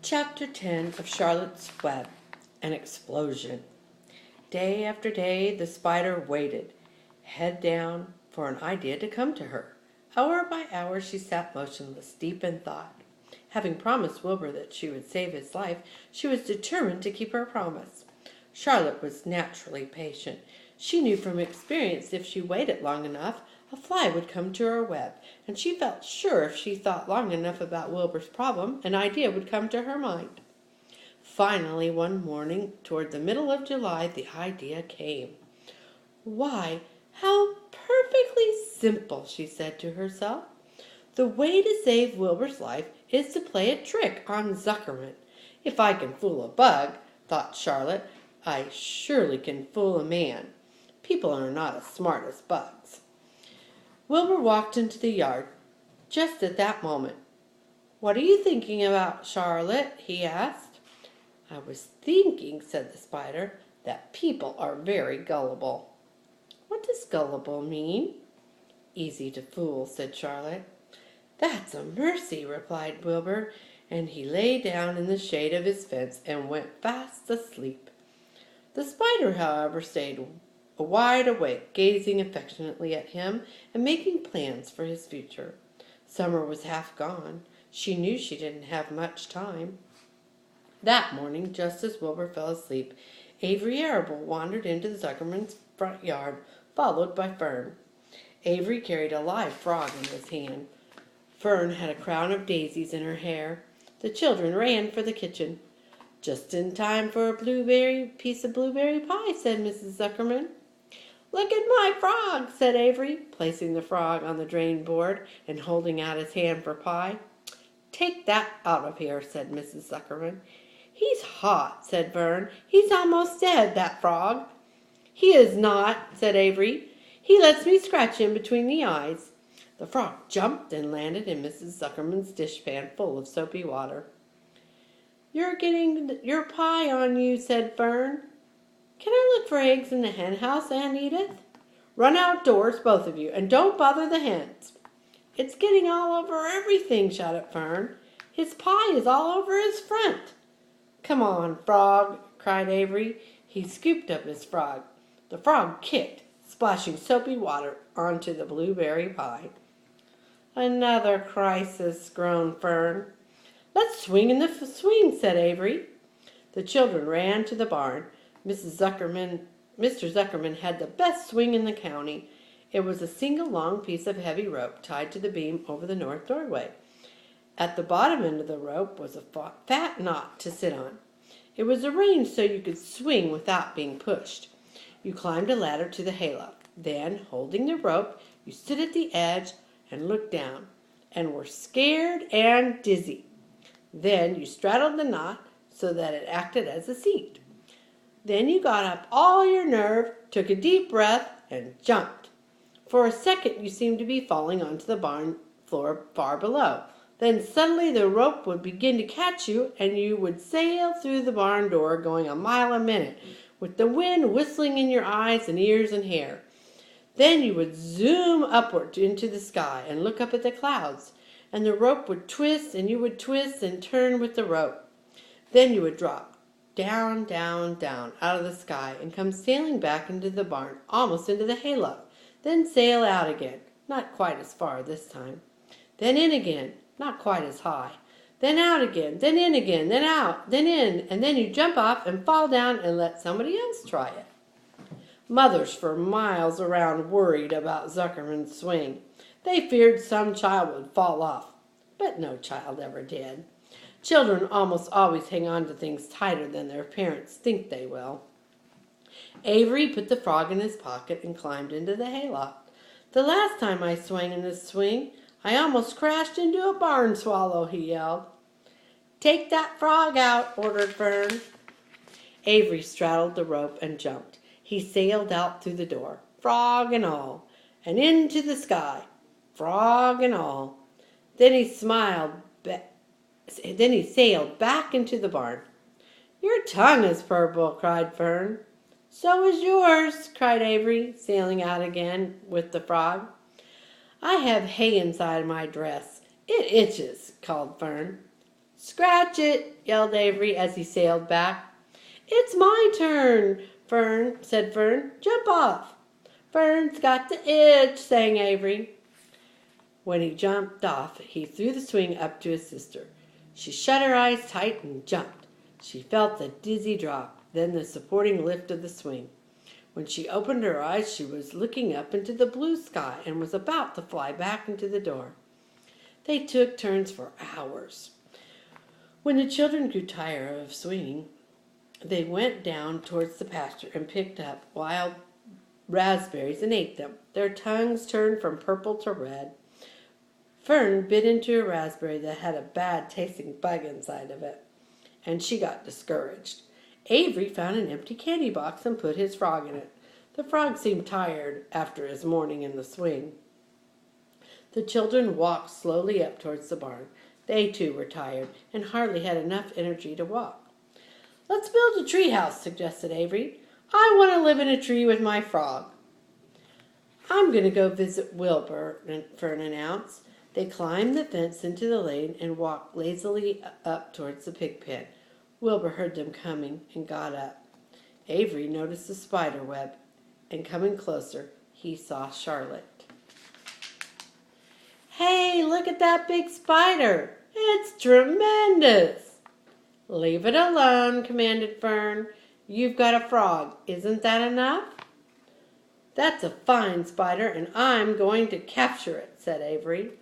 Chapter 10 of Charlotte's Web, An Explosion. Day after day the spider waited, head down, for an idea to come to her. Hour by hour she sat motionless, deep in thought. Having promised Wilbur that she would save his life, she was determined to keep her promise. Charlotte was naturally patient. She knew from experience if she waited long enough, a fly would come to her web, and she felt sure if she thought long enough about Wilbur's problem, an idea would come to her mind. Finally, one morning, toward the middle of July, the idea came. "Why, how perfectly simple," she said to herself. "The way to save Wilbur's life is to play a trick on Zuckerman. If I can fool a bug," thought Charlotte, "I surely can fool a man. People are not as smart as bugs." Wilbur walked into the yard just at that moment. "What are you thinking about, Charlotte?" he asked. "I was thinking," said the spider, "that people are very gullible." "What does gullible mean?" "Easy to fool," said Charlotte. "That's a mercy," replied Wilbur, and he lay down in the shade of his fence and went fast asleep. The spider, however, stayed wide awake, gazing affectionately at him and making plans for his future. Summer was half gone. She knew she didn't have much time. That morning, just as Wilbur fell asleep, Avery Arable wandered into the Zuckerman's front yard, followed by Fern. Avery carried a live frog in his hand. Fern had a crown of daisies in her hair. The children ran for the kitchen. "Just in time for a piece of blueberry pie," said Mrs. Zuckerman. "Look at my frog," said Avery, placing the frog on the drain board and holding out his hand for pie. "Take that out of here," said Mrs. Zuckerman. "He's hot," said Fern. "He's almost dead, that frog." "He is not," said Avery. "He lets me scratch him between the eyes." The frog jumped and landed in Mrs. Zuckerman's dishpan full of soapy water. "You're getting your pie on you," said Fern. "Can I look for eggs in the hen house, Aunt Edith?" "Run outdoors, both of you, and don't bother the hens." "It's getting all over everything," shouted Fern. "His pie is all over his front." "Come on, frog," cried Avery. He scooped up his frog. The frog kicked, splashing soapy water onto the blueberry pie. "Another crisis," groaned Fern. "Let's swing in the swing," said Avery. The children ran to the barn. Mr. Zuckerman had the best swing in the county. It was a single long piece of heavy rope tied to the beam over the north doorway. At the bottom end of the rope was a fat knot to sit on. It was arranged so you could swing without being pushed. You climbed a ladder to the hayloft. Then, holding the rope, you stood at the edge and looked down, and were scared and dizzy. Then you straddled the knot so that it acted as a seat. Then you got up all your nerve, took a deep breath, and jumped. For a second you seemed to be falling onto the barn floor far below. Then suddenly the rope would begin to catch you, and you would sail through the barn door going a mile a minute, with the wind whistling in your eyes and ears and hair. Then you would zoom upward into the sky and look up at the clouds, and the rope would twist, and you would twist and turn with the rope. Then you would drop down, down, down out of the sky and come sailing back into the barn, almost into the hayloft. Then sail out again, not quite as far this time. Then in again, not quite as high. Then out again, then in again, then out, then in, and then you jump off and fall down and let somebody else try it. Mothers for miles around worried about Zuckerman's swing. They feared some child would fall off, but no child ever did. Children almost always hang on to things tighter than their parents think they will. Avery put the frog in his pocket and climbed into the hayloft. "The last time I swung in this swing, I almost crashed into a barn swallow," he yelled. "Take that frog out," ordered Fern. Avery straddled the rope and jumped. He sailed out through the door, frog and all, and into the sky, frog and all. Then he sailed back into the barn. "Your tongue is purple," cried Fern. "So is yours," cried Avery, sailing out again with the frog. "I have hay inside my dress. It itches," called Fern. "Scratch it!" yelled Avery as he sailed back. "It's my turn, Fern," said Fern. "Jump off." "Fern's got the itch," sang Avery. When he jumped off, he threw the swing up to his sister. She shut her eyes tight and jumped. She felt the dizzy drop, then the supporting lift of the swing. When she opened her eyes, she was looking up into the blue sky and was about to fly back into the door. They took turns for hours. When the children grew tired of swinging, they went down towards the pasture and picked up wild raspberries and ate them. Their tongues turned from purple to red. Fern bit into a raspberry that had a bad tasting bug inside of it, and she got discouraged. Avery found an empty candy box and put his frog in it. The frog seemed tired after his morning in the swing. The children walked slowly up towards the barn. They too were tired and hardly had enough energy to walk. "Let's build a tree house," suggested Avery. "I want to live in a tree with my frog." "I'm going to go visit Wilbur," Fern announced. They climbed the fence into the lane and walked lazily up towards the pig pen. Wilbur heard them coming and got up. Avery noticed the spider web, and coming closer, he saw Charlotte. "Hey, look at that big spider! It's tremendous!" "Leave it alone," commanded Fern. "You've got a frog. Isn't that enough?" "That's a fine spider, and I'm going to capture it," said Avery.